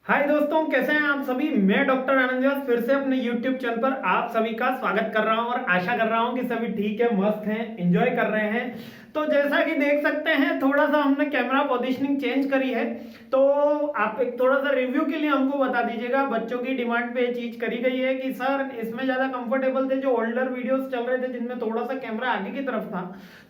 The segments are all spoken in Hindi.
हाय दोस्तों, कैसे हैं आप सभी। मैं डॉक्टर आनंद व्यास फिर से अपने YouTube चैनल पर आप सभी का स्वागत कर रहा हूं और आशा कर रहा हूं कि सभी ठीक है, मस्त हैं, एंजॉय कर रहे हैं। तो जैसा कि देख सकते हैं, थोड़ा सा हमने कैमरा पोजीशनिंग चेंज करी है। तो आप एक थोड़ा सा रिव्यू के लिए हमको बता दीजिएगा। बच्चों की डिमांड पे ये चीज करी गई है कि सर इसमें ज्यादा कंफर्टेबल थे जो ओल्डर वीडियोस चल रहे थे जिनमें थोड़ा सा कैमरा आगे की तरफ था।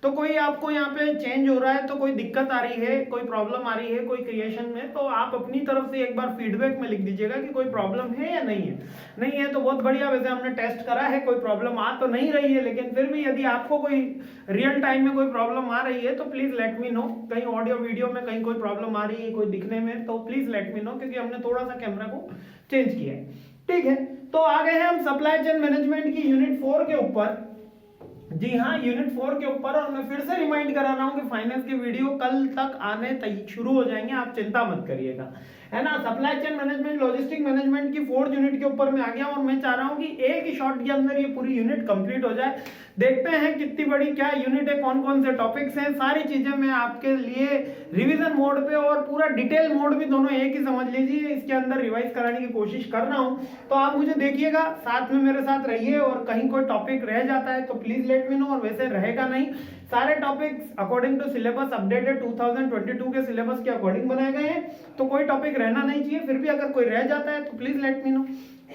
तो कोई आपको यहाँ पे चेंज हो रहा है तो कोई दिक्कत आ रही है, कोई प्रॉब्लम आ रही है कोई क्रिएशन में, तो आप अपनी तरफ से एक बार फीडबैक में लिख दीजिएगा कि कोई प्रॉब्लम है या नहीं है। नहीं है तो बहुत बढ़िया, वैसे हमने टेस्ट करा है, कोई प्रॉब्लम आ तो नहीं रही है, लेकिन फिर भी यदि आपको कोई रियल टाइम में कोई प्रॉब्लम आ रही है तो प्लीज लेट मी नो। कहीं ऑडियो वीडियो में कहीं कोई प्रॉब्लम आ रही है कोई दिखने में, तो प्लीज लेट मी नो, क्योंकि हमने थोड़ा सा कैमरा को चेंज किया है। ठीक है, तो आ गए हैं हम सप्लाई चेन मैनेजमेंट की यूनिट 4 के ऊपर। जी हाँ, यूनिट 4 के ऊपर। और मैं फिर से रिमाइंड करा रहा हूँ कि फाइनेंस के वीडियो कल तक आने शुरू हो जाएंगे, आप चिंता मत करिएगा, है ना। Supply chain management, logistic management की 4th यूनिट के ऊपर मैं आ गया और मैं चाह रहा हूँ कि एक ही शॉट के अंदर ये पूरी यूनिट कंप्लीट हो जाए। देखते हैं कितनी बड़ी क्या यूनिट है, कौन कौन से टॉपिक्स हैं, सारी चीजें मैं आपके लिए रिवीजन मोड पे और पूरा डिटेल मोड भी दोनों एक ही समझ लीजिए, इसके अंदर रिवाइज कराने की कोशिश कर रहा हूं। तो आप मुझे देखिएगा, साथ में मेरे साथ रहिए, और कहीं कोई टॉपिक रह जाता है तो प्लीज लेट मी नो। और वैसे रहेगा नहीं, सारे topics according to syllabus updated 2022 के सिलेबस के अकॉर्डिंग बनाए गए हैं, तो कोई टॉपिक रहना नहीं चाहिए। फिर भी अगर कोई रह जाता है तो प्लीज लेट मी नो।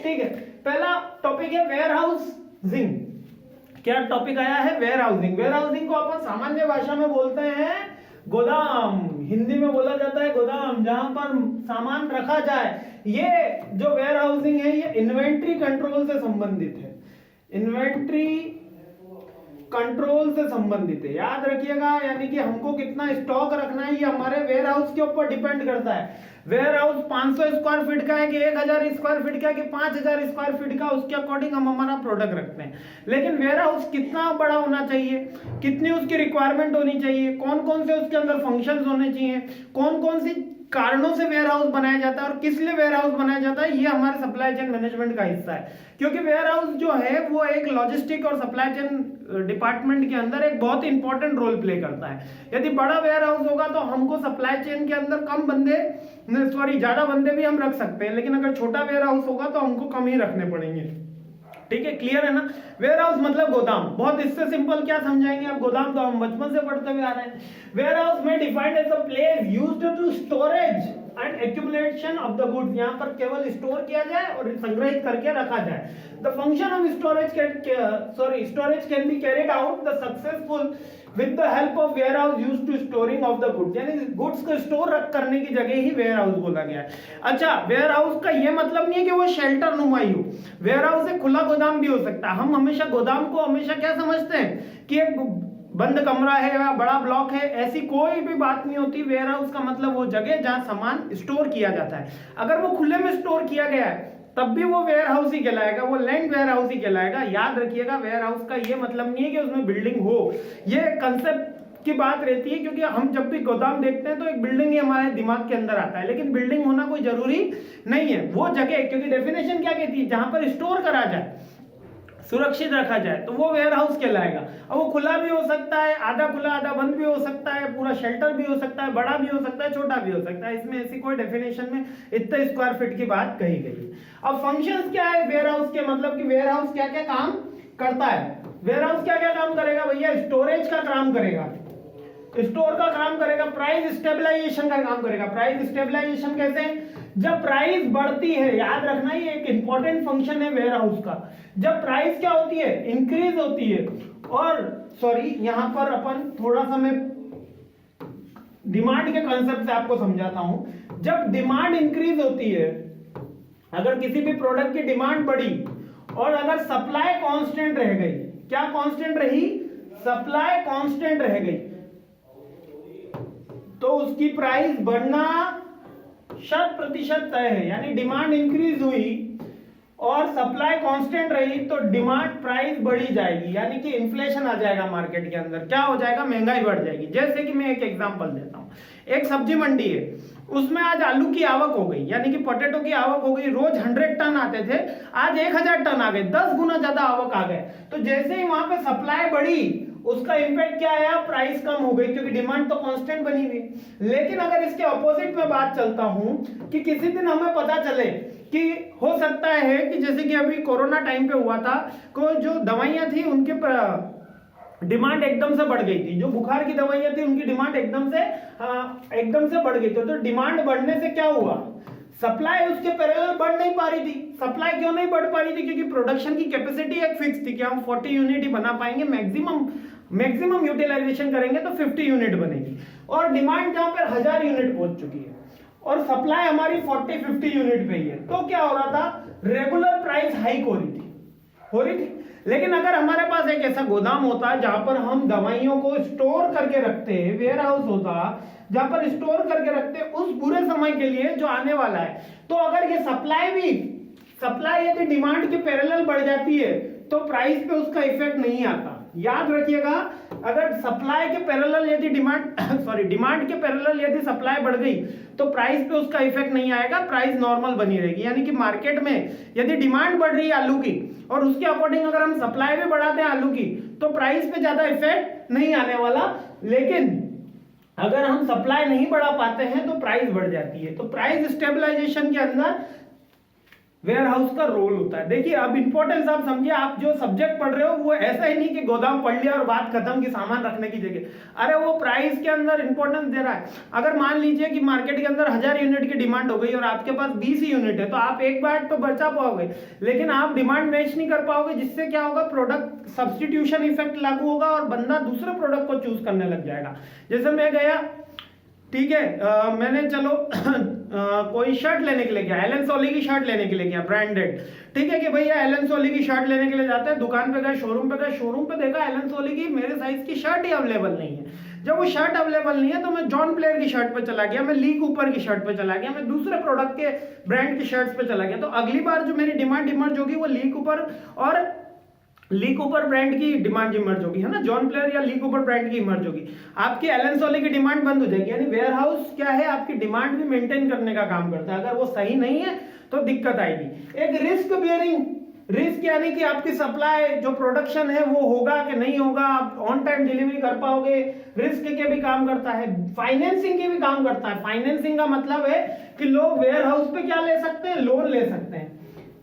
ठीक है, पहला टॉपिक है वेयर हाउसिंग। क्या टॉपिक आया है? Where housing. वेयर हाउसिंग को अपन सामान्य भाषा में बोलते हैं गोदाम, हिंदी में बोला जाता है गोदाम, जहां पर सामान रखा जाए। ये जो वेयर हाउसिंग है ये इन्वेंट्री कंट्रोल से संबंधित है, इन्वेंट्री कंट्रोल से संबंधित है, याद रखिएगा। यानी कि हमको कितना स्टॉक रखना है ये हमारे वेयर हाउस के ऊपर डिपेंड करता है। वेयर हाउस 500 स्क्वायर फीट का है कि 1000 स्क्वायर फीट का है कि 5000 स्क्वायर फीट का, उसके अकॉर्डिंग हम हमारा प्रोडक्ट रखते हैं। लेकिन वेयर हाउस कितना बड़ा होना चाहिए, कितनी उसकी रिक्वायरमेंट होनी चाहिए, कौन कौन से उसके अंदर फंक्शंस होने चाहिए, कौन कौन सी कारणों से वेयर हाउस बनाया जाता है और किस लिए वेयर हाउस बनाया जाता है, ये हमारे सप्लाई चेन मैनेजमेंट का हिस्सा है। क्योंकि वेयर हाउस जो है वो एक लॉजिस्टिक और सप्लाई चेन डिपार्टमेंट के अंदर एक बहुत इंपॉर्टेंट रोल प्ले करता है। यदि बड़ा वेयर हाउस होगा तो हमको सप्लाई चेन के अंदर कम बंदे, सॉरी ज्यादा बंदे भी हम रख सकते हैं, लेकिन अगर छोटा वेयर हाउस होगा तो हमको कम ही रखने पड़ेंगे। ठीक है, क्लियर है ना। वेयर हाउस मतलब गोदाम। बहुत इससे सिंपल क्या समझाएंगे आप, गोदाम तो हम बचपन से पढ़ते हुए आ रहे हैं। वेयर हाउस में defined as a place used to storage and accumulation of the goods. यहाँ पर केवल स्टोर किया जाए और संग्रहित करके रखा जाए। The function of storage can be carried out the successful with the help of warehouse used to storing of the goods. यानी गुड्स को स्टोर करने की जगह ही वेयर हाउस बोला गया है। अच्छा, वेयर हाउस का ये मतलब नहीं है कि वो शेल्टर नुमाई हो। वेयर हाउस एक खुला गोदाम भी हो सकता है। हम हमेशा गोदाम को हमेशा क्या समझते हैं कि एक बंद कमरा है या बड़ा ब्लॉक है, ऐसी कोई भी बात नहीं होती। वेयर हाउस का मतलब वो जगह जहां सामान स्टोर किया जाता है। अगर वो खुले में स्टोर किया गया है तब भी वो वेयर हाउस ही कहलाएगा, वो लैंड वेयर हाउस ही कहलाएगा। याद रखिएगा, वेयर हाउस का ये मतलब नहीं है कि उसमें बिल्डिंग हो। ये कंसेप्ट की बात रहती है, क्योंकि हम जब भी गोदाम देखते हैं तो एक बिल्डिंग ही हमारे दिमाग के अंदर आता है, लेकिन बिल्डिंग होना कोई जरूरी नहीं है। वो जगह, क्योंकि डेफिनेशन क्या कहती है, जहां पर स्टोर करा जाए, सुरक्षित रखा जाए, तो वो वेयर हाउस कहलाएगा। अब वो खुला भी हो सकता है, आधा खुला आधा बंद भी हो सकता है, पूरा शेल्टर भी हो सकता है, बड़ा भी हो सकता है, छोटा भी हो सकता है। इसमें ऐसी कोई डेफिनेशन में इतने स्क्वायर फीट की बात कही गई है। अब फंक्शंस क्या है वेयर हाउस के, मतलब कि वेयर हाउस क्या क्या काम करता है। वेयर हाउस क्या क्या काम करेगा भैया? स्टोरेज का काम करेगा, स्टोर का काम करेगा, प्राइस स्टेबलाइजेशन का काम करेगा। प्राइस स्टेबलाइजेशन कैसे? जब प्राइस बढ़ती है, याद रखना ये एक इंपॉर्टेंट फंक्शन है वेयर हाउस का। जब प्राइस क्या होती है? इंक्रीज होती है। और सॉरी, यहां पर अपन थोड़ा सा मैं डिमांड के कंसेप्ट से आपको समझाता हूं। जब डिमांड इंक्रीज होती है, अगर किसी भी प्रोडक्ट की डिमांड बढ़ी और अगर सप्लाई कांस्टेंट रह गई, क्या कांस्टेंट रही? सप्लाई कांस्टेंट रह गई, तो उसकी प्राइस बढ़ना 100% तय है। यानी डिमांड इंक्रीज हुई और सप्लाई कांस्टेंट रही तो डिमांड प्राइस बढ़ी जाएगी, यानी कि इन्फ्लेशन आ जाएगा मार्केट के अंदर। क्या हो जाएगा? महंगाई बढ़ जाएगी। जैसे कि मैं एक एग्जांपल देता हूं। एक सब्जी मंडी है, उसमें आज आलू की आवक हो गई, यानी कि पोटैटो की आवक हो गई। रोज 100 टन आते थे, आज 1000 टन आ गए, 10 गुना ज्यादा आवक आ गए। तो जैसे ही वहां पे सप्लाई बढ़ी उसका इंपैक्ट क्या आया, प्राइस कम हो गई क्योंकि डिमांड तो कांस्टेंट बनी हुई। लेकिन अगर इसके ऑपोजिट में बात चलता हूं कि किसी दिन हमें पता चले कि हो सकता है कि जैसे कि अभी कोरोना टाइम पे हुआ था, कोई जो दवाइयां थी उनके डिमांड एकदम से बढ़ गई थी, जो बुखार की दवाइयां थी उनकी डिमांड एकदम से बढ़ गई थी। तो डिमांड बढ़ने से क्या हुआ, सप्लाई उसके पैरेलल बढ़ नहीं पा रही थी। सप्लाई क्यों नहीं बढ़ पा रही थी, क्योंकि प्रोडक्शन की कैपेसिटी एक फिक्स थी कि हम 40 यूनिट ही बना पाएंगे, मैक्सिमम यूटिलाइजेशन करेंगे तो 50 यूनिट बनेगी, और डिमांड जहां पर 1000 यूनिट पहुंच चुकी है और सप्लाई हमारी 40-50 यूनिट पे ही है। तो क्या हो रहा था, रेगुलर प्राइस हाइक हो रही थी। लेकिन अगर हमारे पास एक ऐसा गोदाम होता जहां पर हम दवाइयों को स्टोर करके रखते, वेयर हाउस होता जहां पर स्टोर करके रखते उस बुरे समय के लिए जो आने वाला है, तो अगर ये सप्लाई यदि डिमांड के पैरेलल बढ़ जाती है तो प्राइस पे उसका इफेक्ट नहीं आता। याद रखिएगा, अगर सप्लाई के पैरेलल यदि डिमांड के पैरेलल यदि सप्लाई बढ़ गई तो प्राइस पे उसका इफेक्ट नहीं आएगा, प्राइस नॉर्मल बनी रहेगी। यानी कि मार्केट में यदि डिमांड बढ़ रही है आलू की और उसके अकॉर्डिंग अगर हम सप्लाई भी बढ़ाते हैं आलू की तो प्राइस पे ज्यादा इफेक्ट नहीं आने वाला। लेकिन अगर हम सप्लाई नहीं बढ़ा पाते हैं तो प्राइस बढ़ जाती है। तो प्राइस स्टेबलाइजेशन के अंदर वेयर हाउस का रोल होता है। देखिए अब इंपॉर्टेंस आप समझिए, आप जो सब्जेक्ट पढ़ रहे हो वो ऐसा ही नहीं कि गोदाम पढ़ लिया और बात खत्म की सामान रखने की जगह, अरे वो प्राइस के अंदर इंपॉर्टेंस दे रहा है। अगर मान लीजिए कि मार्केट के अंदर 1000 यूनिट की डिमांड हो गई और आपके पास 20 यूनिट है तो आप एक बार तो बचा पाओगे, लेकिन आप डिमांड मैच नहीं कर पाओगे, जिससे क्या होगा, प्रोडक्ट सब्सटीट्यूशन इफेक्ट लागू होगा और बंदा दूसरे प्रोडक्ट को चूज करने लग जाएगा। जैसे मैं गया, ठीक है, मैंने चलो कोई शर्ट लेने के लिए गया, एलन सोली की शर्ट लेने के लिए गया ब्रांडेड, ठीक है कि भैया एलन सोली की शर्ट लेने के लिए जाते हैं, दुकान पे गए, शोरूम पे देखा एलन सोली की मेरे साइज की शर्ट ही अवेलेबल नहीं है। जब वो शर्ट अवेलेबल नहीं है तो मैं जॉन प्लेयर की शर्ट पे चला गया, मैं ली कूपर की शर्ट पे चला गया, मैं दूसरे प्रोडक्ट के ब्रांड की शर्ट्स पे चला गया। तो अगली बार जो मेरी डिमांड इमर्ज होगी वो ली कूपर ब्रांड की डिमांड इमर्ज होगी, है ना, जॉन प्लेयर या ली कूपर ब्रांड की इमर्ज होगी। आपकी एलन सोली की डिमांड बंद हो जाएगी। यानी वेयर हाउस क्या है, आपकी डिमांड भी मेंटेन करने का काम करता है। अगर वो सही नहीं है तो दिक्कत आएगी। एक रिस्क यानी कि आपकी सप्लाई जो प्रोडक्शन है वो होगा कि नहीं होगा, आप ऑन टाइम डिलीवरी कर पाओगे, रिस्क के भी काम करता है, फाइनेंसिंग के भी काम करता है। फाइनेंसिंग का मतलब है कि लोग वेयर हाउस पे क्या ले सकते हैं, लोन ले सकते हैं।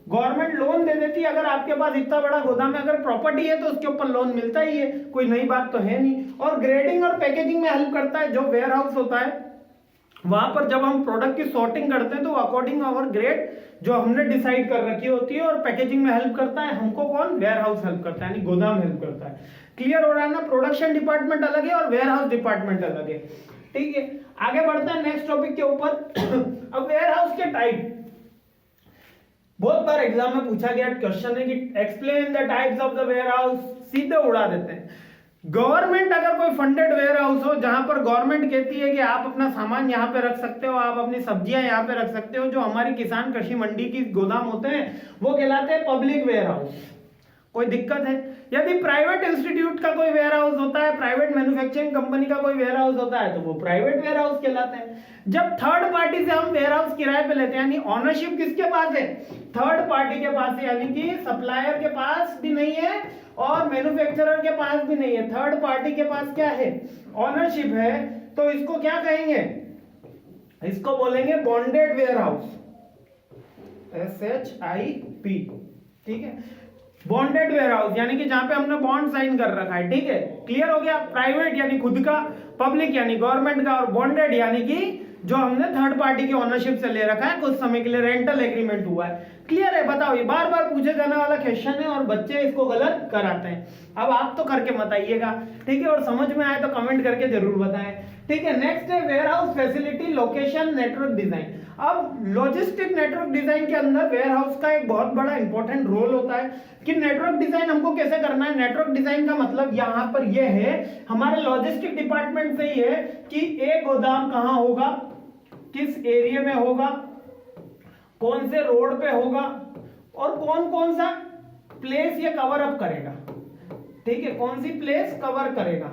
गवर्नमेंट लोन दे देती है, अगर आपके पास इतना बड़ा गोदाम है, अगर प्रॉपर्टी है तो उसके ऊपर लोन मिलता ही है, कोई नई बात तो है नहीं। और ग्रेडिंग और पैकेजिंग में हेल्प करता है। जो वेयर हाउस होता है वहां पर जब हम प्रोडक्ट की सॉर्टिंग करते हैं तो अकॉर्डिंग आवर ग्रेड जो हमने डिसाइड कर रखी होती है, और पैकेजिंग में हेल्प करता है हमको कौन, वेयर हाउस हेल्प करता है, यानी गोदाम हेल्प करता है। क्लियर हो रहा है ना, प्रोडक्शन डिपार्टमेंट अलग है और वेयर हाउस डिपार्टमेंट अलग है। ठीक है, आगे बढ़ते हैं नेक्स्ट टॉपिक के ऊपर। अब वेयर हाउस के टाइप, बहुत बार एग्जाम में पूछा गया क्वेश्चन है कि explain the types of the warehouse, सीधे उड़ा देते हैं। गवर्नमेंट अगर कोई फंडेड वेयर हाउस हो जहां पर गवर्नमेंट कहती है कि आप अपना सामान यहां पे रख सकते हो, आप अपनी सब्जियां यहां पे रख सकते हो, जो हमारी किसान कृषि मंडी की गोदाम होते हैं वो कहलाते हैं पब्लिक वेयर हाउस। कोई दिक्कत है? यदि प्राइवेट इंस्टीट्यूट का कोई वेयर हाउस होता है, प्राइवेट मैन्युफैक्चरिंग कंपनी का कोई वेयर हाउस होता है तो वो प्राइवेट वेयर हाउस कहलाते हैं। जब थर्ड पार्टी से हम वेयर हाउस किराए पे लेते हैं, यानी ऑनरशिप किसके पास है, थर्ड पार्टी के पास है, यानी कि सप्लायर के पास भी नहीं है और मैन्युफैक्चरर के पास भी नहीं है, थर्ड पार्टी के पास क्या है, ऑनरशिप है। तो इसको क्या कहेंगे, इसको बोलेंगे बॉन्डेड वेयर हाउस, SHIP। ठीक है, बॉन्डेड वेयर हाउस यानी कि जहां पे हमने बॉन्ड साइन कर रखा है। ठीक है, क्लियर हो गया। प्राइवेट यानी खुद का, पब्लिक यानी गवर्नमेंट का, और बॉन्डेड यानी कि जो हमने थर्ड पार्टी की ओनरशिप से ले रखा है, कुछ समय के लिए रेंटल एग्रीमेंट हुआ है। क्लियर है? बताओ, ये बार बार पूछे जाने वाला क्वेश्चन है और बच्चे इसको गलत कराते हैं। अब आप तो करके बताइएगा, ठीक है, और समझ में आए तो कमेंट करके जरूर बताएं। ठीक है, नेक्स्ट है warehouse facility, location, network design. अब लॉजिस्टिक नेटवर्क डिजाइन के अंदर वेयर हाउस का एक बहुत बड़ा इंपॉर्टेंट रोल होता है कि नेटवर्क डिजाइन हमको कैसे करना है। नेटवर्क डिजाइन का मतलब यहां पर यह है, हमारे लॉजिस्टिक डिपार्टमेंट से ही है कि एक गोदाम कहां होगा, किस एरिया में होगा, कौन से रोड पे होगा और कौन कौन सा प्लेस ये कवर अप करेगा। ठीक है, कौन सी प्लेस कवर करेगा।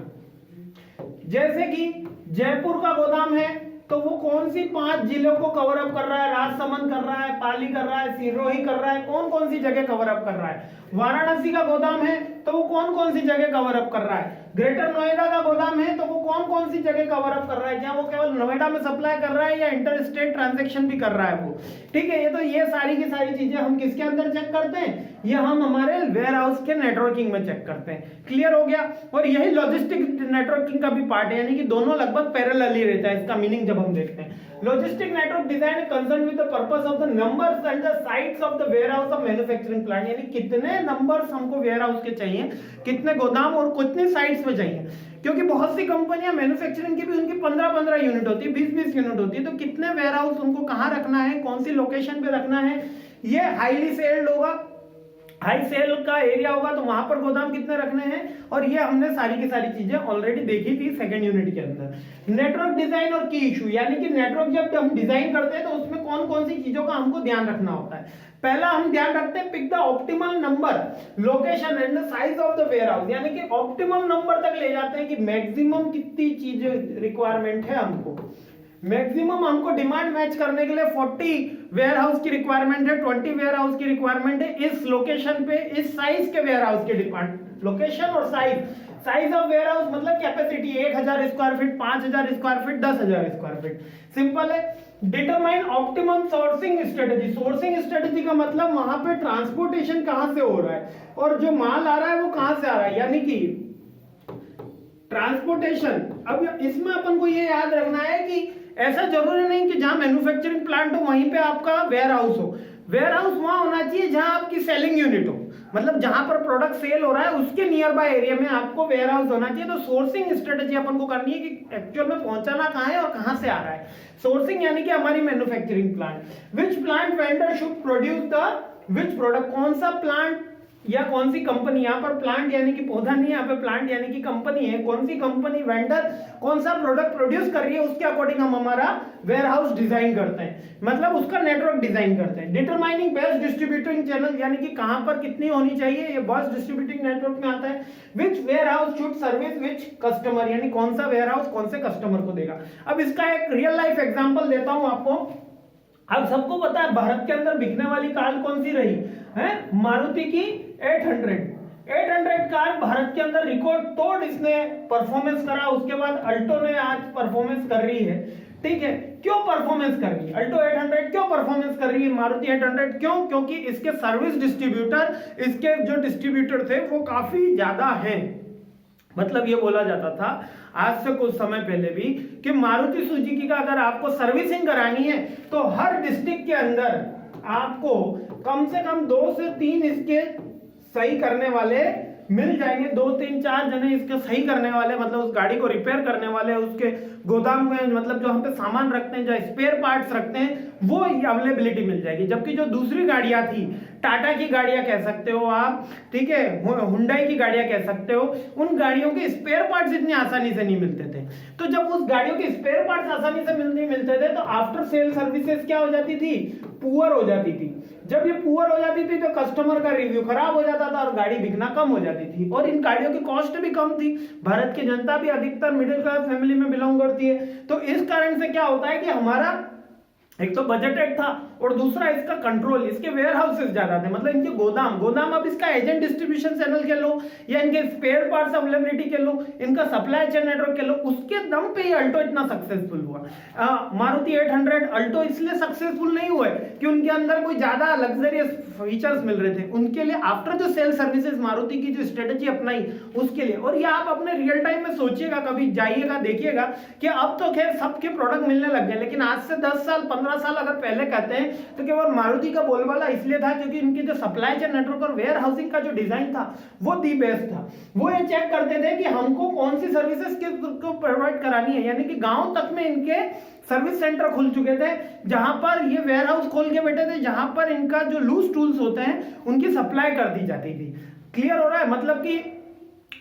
जैसे कि जयपुर का गोदाम है तो वो कौन सी 5 जिलों को कवर अप कर रहा है, राजसमंद कर रहा है, पाली कर रहा है, सिरोही कर रहा है, कौन कौन सी जगह कवर अप कर रहा है। वाराणसी का गोदाम है तो वो कौन कौन सी जगह कवर अप कर रहा है। ग्रेटर नोएडा का गोदाम है तो वो कौन कौन सी जगह कवर अप कर रहा है, क्या वो केवल नोएडा में सप्लाई कर रहा है या इंटर स्टेट ट्रांजेक्शन भी कर रहा है वो। ठीक है, ये सारी की सारी चीजें हम किसके अंदर चेक करते हैं, ये हम हमारे वेयर हाउस के नेटवर्किंग में चेक करते हैं। क्लियर हो गया। और यही लॉजिस्टिक नेटवर्किंग का भी पार्ट है, यानी कि दोनों लगभग पैरेलल ही रहता है। इसका मीनिंग जब हम देखते हैं, logistic network design concern with the purpose of the numbers and the sites of the warehouse of manufacturing plant, यानी कितने नंबर्स हमको वेयर हाउस के चाहिए, कितने गोदाम और कितनी साइट्स में चाहिए। क्योंकि बहुत सी कंपनियां मैन्युफैक्चरिंग की भी उनकी 15-15 यूनिट होती है, 20-20 यूनिट होती है, तो कितने वेयर हाउस उनको कहां रखना है, कौन सी लोकेशन पे रखना है, ये हाईली सेल्ड होगा, हाई सेल का एरिया होगा तो वहां पर गोदाम कितने रखने हैं, और ये हमने सारी की सारी चीजें ऑलरेडी देखी थी सेकंड यूनिट के अंदर। नेटवर्क डिजाइन और की इशू, यानी कि नेटवर्क जब हम डिजाइन करते हैं तो उसमें कौन कौन सी चीजों का हमको ध्यान रखना होता है। पहला हम ध्यान रखते हैं pick the optimal number, location and the size of the warehouse, यानी कि ऑप्टिमम नंबर तक ले जाते हैं कि मैक्सिमम कितनी चीजें रिक्वायरमेंट है हमको। मैक्सिमम हमको डिमांड मैच करने के लिए 40 वेयर हाउस की रिक्वायरमेंट है, 20 वेयर हाउस की रिक्वायरमेंट है इस लोकेशन पे, इस साइज के वेयर हाउस के डिमांड, लोकेशन और साइज ऑफ वेयर हाउस मतलब capacity 1000 square feet, 5000 square feet, 10000 square feet. Simple है। Determine optimum sourcing strategy, sourcing strategy का मतलब वहां पे ट्रांसपोर्टेशन कहां से हो रहा है और जो माल आ रहा है वो कहां से आ रहा है, यानी कि ट्रांसपोर्टेशन। अब इसमें अपन को ये याद रखना है कि ऐसा जरूरी नहीं कि जहां मैन्युफैक्चरिंग प्लांट हो वहीं पे आपका वेयर हाउस हो। वेयर हाउस वहां होना चाहिए जहां आपकी सेलिंग यूनिट हो, मतलब जहां पर प्रोडक्ट सेल हो रहा है उसके नियर बाय एरिया में आपको वेयर हाउस होना चाहिए। तो सोर्सिंग स्ट्रेटेजी अपन को करनी है कि एक्चुअल में पहुंचाना कहां है और कहां से आ रहा है। सोर्सिंग यानी कि हमारी manufacturing plant, which plant vendor should produce the which product, कौन सा प्लांट या कौन सी कंपनी, यहाँ पर प्लांट यानी कि पौधा नहीं है, यहाँ पे प्लांट यानी कि कंपनी है, कौन सी कंपनी वेंडर कौन सा प्रोडक्ट प्रोड्यूस कर रही है उसके अकॉर्डिंग हम हमारा वेयर हाउस डिजाइन करते हैं, मतलब उसका नेटवर्क डिजाइन करते हैं। डिटरमाइनिंग बेस्ट डिस्ट्रीब्यूटिंग चैनल, यानी कि कहां पर कितनी होनी चाहिए, ये बेस्ट डिस्ट्रीब्यूटिंग नेटवर्क में आता है। Which warehouse should service which customer, यानी कौन सा वेयर हाउस कौन से कस्टमर को देगा। अब इसका एक रियल लाइफ एग्जांपल देता हूं आपको। अब सबको पता है भारत के अंदर बिकने वाली कार कौन सी रही है, मारुति की 800 कार भारत के अंदर रिकॉर्ड तोड़ इसने परफॉर्मेंस करा। उसके बाद अल्टो ने आज परफॉर्मेंस कर रही है, ठीक है। क्यों परफॉर्मेंस कर रही है अल्टो 800, क्यों परफॉर्मेंस कर रही है मारुति 800, क्यों, क्योंकि इसके सर्विस डिस्ट्रीब्यूटर, इसके जो डिस्ट्रीब्यूटर थे वो काफी ज्यादा हैं। मतलब ये बोला जाता था आज से कुछ समय पहले भी कि मारुति सुजुकी का अगर आपको सर्विसिंग करानी है तो हर डिस्ट्रिक्ट के अंदर आपको कम से कम 2 से 3 इसके सही करने वाले मिल जाएंगे। 2-3-4 जने इसके सही करने वाले, मतलब उस गाड़ी को रिपेयर करने वाले, उसके गोदाम में मतलब जो हम पे सामान रखते हैं, जो स्पेयर पार्ट्स रखते हैं, वो अवेलेबिलिटी मिल जाएगी। जबकि जो दूसरी गाड़ियां थी, टाटा की गाड़ियां कह सकते हो आप, ठीक है, हुंडई की गाड़ियां कह सकते हो, उन गाड़ियों के स्पेयर पार्ट्स इतनी आसानी से नहीं मिलते थे। तो जब उस गाड़ियों के स्पेयर पार्ट्स आसानी से नहीं मिलते थे तो आफ्टर सेल सर्विसेज क्या हो जाती थी, पुअर हो जाती थी। जब ये पुअर हो जाती थी तो कस्टमर का रिव्यू खराब हो जाता था और गाड़ी बिकना कम हो जाती थी। और इन गाड़ियों की कॉस्ट भी कम थी, भारत की जनता भी अधिकतर मिडिल क्लास फैमिली में बिलोंग करती है। तो इस कारण से क्या होता है कि हमारा एक तो बजटेड था और दूसरा इसका कंट्रोल, इसके वेयर हाउसेस ज्यादा थे, मतलब इनके गोदाम अब इसका एजेंट डिस्ट्रीब्यूशन चैनल के लो या इनके स्पेयर पार्ट्स अवेलेबिलिटी के लो, इनका सप्लाई चेन नेटवर्क के लो, उसके दम पे ही अल्टो इतना सक्सेसफुल हुआ। मारुति 800 अल्टो इसलिए सक्सेसफुल नहीं हुए कि उनके अंदर कोई ज्यादा लग्जरियस फीचर्स मिल रहे थे, उनके लिए आफ्टर जो सेल सर्विसेज मारुति की जो स्ट्रेटेजी अपनाई उसके लिए। और ये आप अपने रियल टाइम में सोचिएगा, कभी जाइएगा देखिएगा कि अब तो खैर सबके प्रोडक्ट मिलने लग गए, लेकिन आज से 10 साल 15 साल अगर पहले कहते हैं तो केवल मारुति का बोलबाला इसलिए था क्योंकि इनकी जो सप्लाई चेन नेटवर्क और वेयर हाउसिंग का जो डिजाइन था वो दी बेस्ट था। वो ये चेक करते थे कि हमको कौन सी सर्विसेज किसको प्रोवाइड करानी है, यानी कि गांव तक में इनके सर्विस सेंटर खुल चुके थे जहां पर ये वेयर हाउस खोल के बैठे थे, जहां पर इनका जो लूज टूल्स होते हैं उनकी सप्लाई कर दी जाती थी। क्लियर हो रहा है, मतलब कि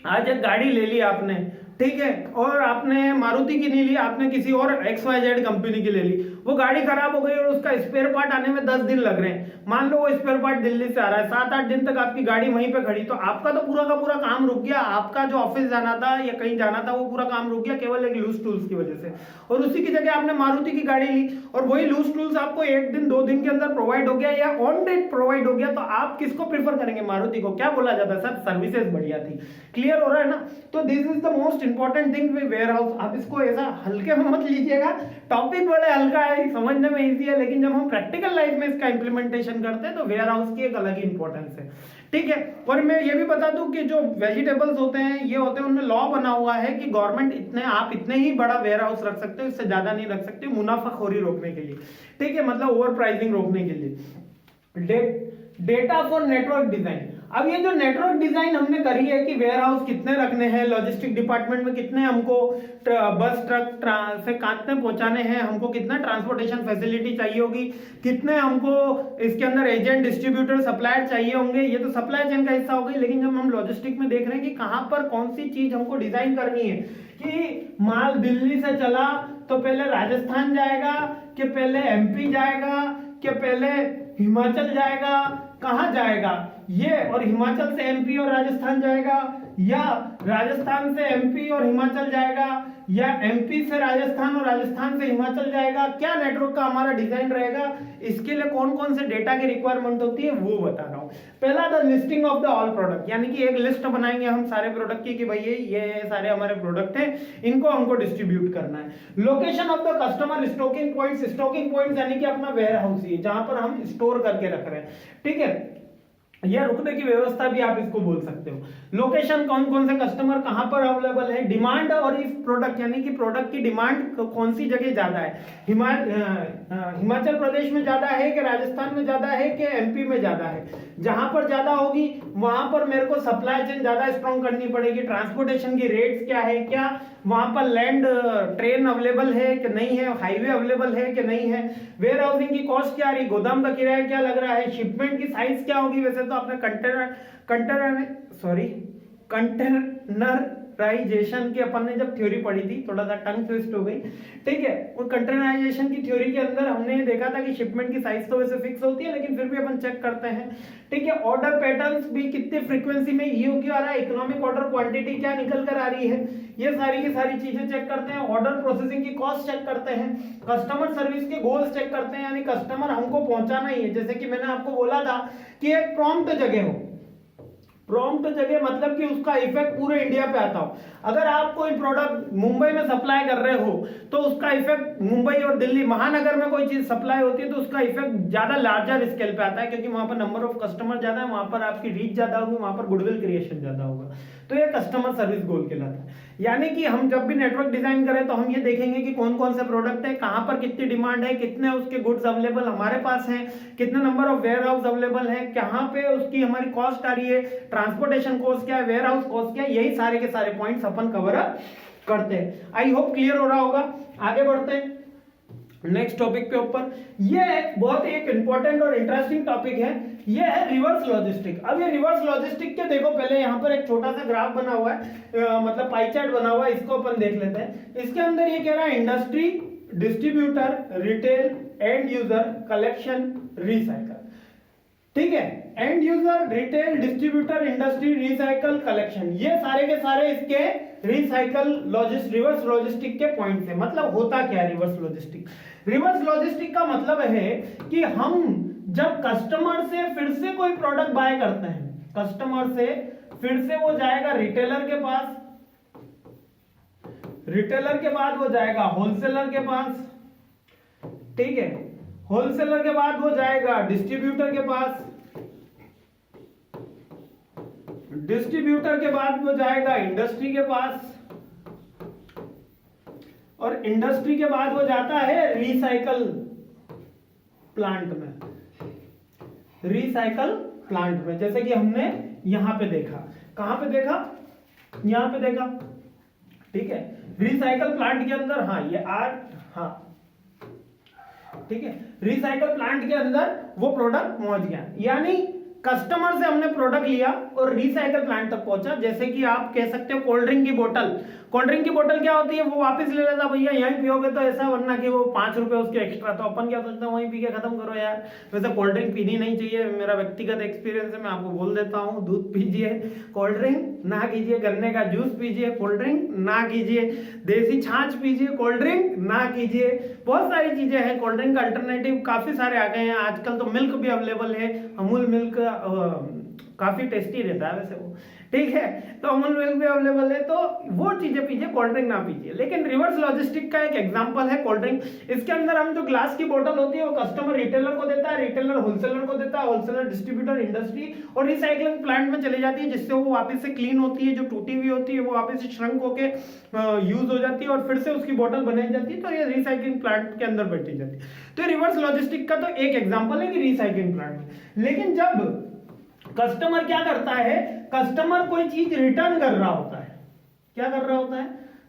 आज एक गाड़ी ले ली आपने, ठीक है, और आपने मारुति की नहीं ली, आपने किसी और XYZ कंपनी की ले ली, वो गाड़ी खराब हो गई और उसका स्पेयर पार्ट आने में 10 दिन लग रहे हैं, मान लो वो स्पेयर पार्ट दिल्ली से आ रहा है, 7-8 दिन तक आपकी गाड़ी वहीं पे खड़ी, तो आपका तो पूरा का पूरा काम रुक गया, आपका जो ऑफिस जाना था या कहीं जाना था वो पूरा काम रुक गया केवल एक लूज टूल्स की वजह से। और उसी की जगह आपने मारुति की गाड़ी ली और वही लूज टूल्स आपको 1 दिन 2 दिन के अंदर प्रोवाइड हो गया या ऑन डेट प्रोवाइड हो गया, तो आप किसको प्रीफर करेंगे? मारुति को। क्या बोला जाता है सर? सर्विसेज बढ़िया थी। क्लियर हो रहा है ना? तो this is the most important thing with warehouse. आप इसको ऐसा हल्के में मत लीजिएगा, टॉपिक बड़ा हल्का है, समझने में इजी है, लेकिन जब हम प्रैक्टिकल लाइफ में इसका इंप्लीमेंटेशन करते हैं तो वेयर हाउस की एक अलग ही इंपॉर्टेंस है। ठीक है। और मैं ये भी बता दूं कि जो वेजिटेबल्स होते हैं ये होते हैं, उनमें लॉ बना हुआ है कि गवर्नमेंट आप इतने ही बड़ा वेयर हाउस रख सकते हो, इससे ज्यादा नहीं रख सकते, मुनाफाखोरी रोकने के लिए। ठीक है, मतलब ओवर प्राइसिंग रोकने के लिए। Data for network design. अब ये जो नेटवर्क डिजाइन हमने करी है कि वेयर हाउस कितने रखने हैं, लॉजिस्टिक डिपार्टमेंट में कितने हमको बस ट्रक से कितने पहुंचाने हैं, हमको कितना ट्रांसपोर्टेशन फैसिलिटी चाहिए होगी, कितने हमको इसके अंदर एजेंट डिस्ट्रीब्यूटर सप्लायर चाहिए होंगे, ये तो सप्लाई चेन का हिस्सा हो गई। लेकिन जब हम लॉजिस्टिक में देख रहे हैं कि कहां पर कौन सी चीज हमको डिजाइन करनी है, कि माल दिल्ली से चला तो पहले राजस्थान जाएगा कि पहले MP जाएगा कि पहले हिमाचल जाएगा, कहां जाएगा ये, और हिमाचल से MP और राजस्थान जाएगा, या राजस्थान से MP और हिमाचल जाएगा, या MP से राजस्थान और राजस्थान से हिमाचल जाएगा, क्या नेटवर्क का हमारा डिजाइन रहेगा, इसके लिए कौन कौन से डेटा की रिक्वायरमेंट होती है वो बता रहा हूं। पहला the listing of the all product, यानी कि एक लिस्ट बनाएंगे हम सारे प्रोडक्ट की कि भाई ये सारे हमारे प्रोडक्ट हैं, इनको हमको डिस्ट्रीब्यूट करना है। Location of the customer stocking points यानी कि अपना वेयर हाउस ही जहां पर हम स्टोर करके रख रहे हैं। ठीक है, या रुकने की व्यवस्था भी आप इसको बोल सकते हो। लोकेशन, कौन कौन से कस्टमर कहां पर अवेलेबल है। डिमांड और इफ प्रोडक्ट, यानी कि प्रोडक्ट की डिमांड कौन सी जगह ज्यादा है, हिमाचल प्रदेश में ज्यादा है कि राजस्थान में ज्यादा है कि MP में ज्यादा है। जहां पर ज्यादा होगी वहां पर मेरे को सप्लाई चेन ज्यादा स्ट्रॉन्ग करनी पड़ेगी, ट्रांसपोर्टेशन की रेट्स क्या है, क्या वहां पर लैंड ट्रेन अवेलेबल है कि नहीं है, हाईवे अवेलेबल है कि नहीं है, वेयर हाउसिंग की कॉस्ट क्या आ रही, गोदाम का किराया क्या लग रहा है, शिपमेंट की साइज क्या होगी। वैसे तो आपने कंटेनराइजेशन की अपन ने जब थ्योरी पढ़ी थी, थोड़ा सा टंग ट्विस्ट हो गई। ठीक है, और कंटेनराइजेशन की थ्योरी के अंदर हमने देखा था कि शिपमेंट की साइज तो वैसे फिक्स होती है, लेकिन फिर भी अपन चेक करते हैं। ठीक है, ऑर्डर पैटर्न्स भी कितने फ्रीक्वेंसी में EOQ आ रहा है, इकोनॉमिक ऑर्डर क्वांटिटी क्या निकल कर आ रही है, ये सारी की सारी चीजें चेक करते हैं। ऑर्डर प्रोसेसिंग की कॉस्ट चेक करते हैं, कस्टमर सर्विस के गोल्स चेक करते हैं, यानी कस्टमर हमको पहुंचाना ही है। जैसे कि मैंने आपको बोला था कि एक प्रॉम्प्ट जगह हो, प्रॉम्प्ट जगह मतलब कि उसका इफेक्ट पूरे इंडिया पे आता हो। अगर आप कोई प्रोडक्ट मुंबई में सप्लाई कर रहे हो तो उसका इफेक्ट मुंबई और दिल्ली महानगर में कोई चीज सप्लाई होती है तो उसका इफेक्ट ज्यादा लार्जर स्केल पे आता है, क्योंकि वहां पर नंबर ऑफ कस्टमर ज्यादा है, वहां पर आपकी रीच ज्यादा होगी, वहां पर गुडविल क्रिएशन ज्यादा होगा। तो ये कस्टमर सर्विस गोल कहलाता है। यानी कि हम जब भी नेटवर्क डिजाइन करें तो हम ये देखेंगे कि कौन कौन से प्रोडक्ट है, कहां पर कितनी डिमांड है, कितने उसके गुड्स अवेलेबल हमारे पास हैं, कितने number of warehouse available है, कहां पे उसकी हमारी कॉस्ट आ रही है, ट्रांसपोर्टेशन कॉस्ट क्या है, वेयर हाउस कॉस्ट क्या है, यही सारे के सारे पॉइंट्स अपन कवर अप करते हैं। आई होप क्लियर हो रहा होगा। आगे बढ़ते हैं नेक्स्ट टॉपिक पे ऊपर। ये बहुत एक इंपॉर्टेंट और इंटरेस्टिंग टॉपिक है, ये है रिवर्स लॉजिस्टिक। अब ये रिवर्स लॉजिस्टिक के देखो, पहले यहाँ पर एक छोटा सा ग्राफ बना हुआ है, मतलब पाई चार्ट बना हुआ है, इसको अपन देख लेते हैं। इसके अंदर ये कह रहा है industry, distributor, retail, and user, collection, recycle. ठीक है, and user, retail, distributor, industry, recycle, collection, ये सारे के सारे इसके रिसाइकल रिवर्स लॉजिस्टिक के पॉइंट्स हैं। मतलब होता क्या है रिवर्स लॉजिस्टिक? रिवर्स लॉजिस्टिक का मतलब है कि हम जब कस्टमर से फिर से कोई प्रोडक्ट बाय करते हैं, कस्टमर से फिर से वो जाएगा रिटेलर के पास, रिटेलर के बाद वो जाएगा होलसेलर के पास, ठीक है, होलसेलर के बाद वो जाएगा डिस्ट्रीब्यूटर के पास, डिस्ट्रीब्यूटर के बाद वो जाएगा इंडस्ट्री के पास, और इंडस्ट्री के बाद वो जाता है रिसाइकल प्लांट में, रिसाइकल प्लांट में। जैसे कि हमने यहां पे देखा, कहां पे देखा, यहां पे देखा। ठीक है, रिसाइकल प्लांट के अंदर, हाँ ये हाँ ठीक है, रिसाइकल प्लांट के अंदर वो प्रोडक्ट पहुंच गया। यानी कस्टमर से हमने प्रोडक्ट लिया और रिसाइकल प्लांट तक पहुंचा। जैसे कि आप कह सकते हो कोल्ड ड्रिंक की बोतल, कोल्ड ड्रिंक की बोतल क्या होती है, वो वापस ले लेता, भैया यहीं पियोगे तो ऐसा, वरना कि वो 5 रुपए उसके एक्स्ट्रा, तो अपन क्या सोचते हैं वहीं पी के खत्म करो यार। वैसे कोल्ड ड्रिंक पीनी नहीं चाहिए, मेरा व्यक्तिगत एक्सपीरियंस है, मैं आपको बोल देता हूँ, दूध पीजिए, कोल्ड ड्रिंक ना कीजिए, गन्ने का जूस पीजिए, कोल्ड ड्रिंक ना कीजिए, देसी छाछ पीजिए, कोल्ड ड्रिंक ना कीजिए। बहुत सारी चीजें हैं, कोल्ड ड्रिंक का अल्टरनेटिव काफी सारे आ गए हैं आजकल, तो मिल्क भी अवेलेबल है, अमूल मिल्क काफी टेस्टी रहता है वैसे वो, ठीक है, तो अमूल मिल्क भी अवेलेबल है, तो वो चीजें पीजिए, कोल्ड ड्रिंक ना पीजिए। लेकिन रिवर्स लॉजिस्टिक का एक एग्जांपल है कोल्ड ड्रिंक। इसके अंदर हम जो ग्लास की बोतल होती है वो कस्टमर रिटेलर को देता है, रिटेलर होलसेलर को देता है, होलसेलर डिस्ट्रीब्यूटर इंडस्ट्री और रिसाइकलिंग प्लांट में चली जाती है, जिससे वो वापस से क्लीन होती है, जो टूटी हुई होती है वो वापस से श्रंक होके यूज हो जाती है और फिर से उसकी बोतल बनाई जाती है, तो ये रिसाइकलिंग प्लांट के अंदर बैठी जाती है। तो रिवर्स लॉजिस्टिक का तो एक एग्जाम्पल है कि रिसाइकलिंग प्लांट में। लेकिन जब कस्टमर क्या करता है, कस्टमर कोई चीज रिटर्न कर रहा होता है, क्या कर रहा होता है,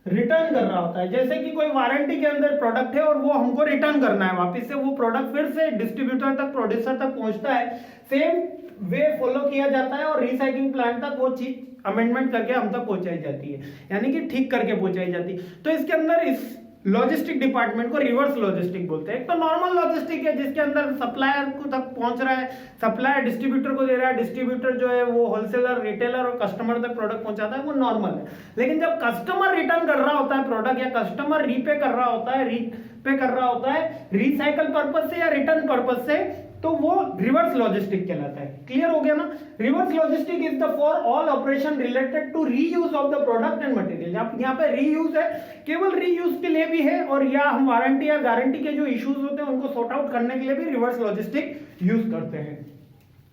रिटर्न कर रहा होता है। जैसे कि कोई वारंटी के अंदर प्रोडक्ट है और वो हमको रिटर्न करना है वापस से, वो प्रोडक्ट फिर से डिस्ट्रीब्यूटर तक, प्रोड्यूसर तक पहुंचता है, सेम वे फॉलो किया जाता है और रिसाइकलिंग प्लांट तक वो चीज अमेंडमेंट करके हम तक पहुंचाई जाती है, यानी कि ठीक करके पहुंचाई जाती है। तो इसके अंदर इस लॉजिस्टिक डिपार्टमेंट को रिवर्स लॉजिस्टिक बोलते हैं। एक तो नॉर्मल लॉजिस्टिक है जिसके अंदर सप्लायर को तक पहुंच रहा है, सप्लायर डिस्ट्रीब्यूटर को दे रहा है, डिस्ट्रीब्यूटर जो है वो होलसेलर, रिटेलर और कस्टमर तक प्रोडक्ट पहुंचाता है, वो नॉर्मल है। लेकिन जब कस्टमर रिटर्न कर रहा होता है प्रोडक्ट, या कस्टमर रीपे कर रहा होता है रिसाइकल पर्पज से या रिटर्न पर्पज से, तो वो रिवर्स लॉजिस्टिक कहलाता है। क्लियर हो गया ना? Reverse logistic is the for all operation related to reuse of the product and material. यहाँ पे रीयूज है, केवल रीयूज के लिए भी है, और या हम वारंटी या गारंटी के जो इश्यूज होते हैं उनको सॉर्ट आउट करने के लिए भी रिवर्स लॉजिस्टिक यूज करते हैं।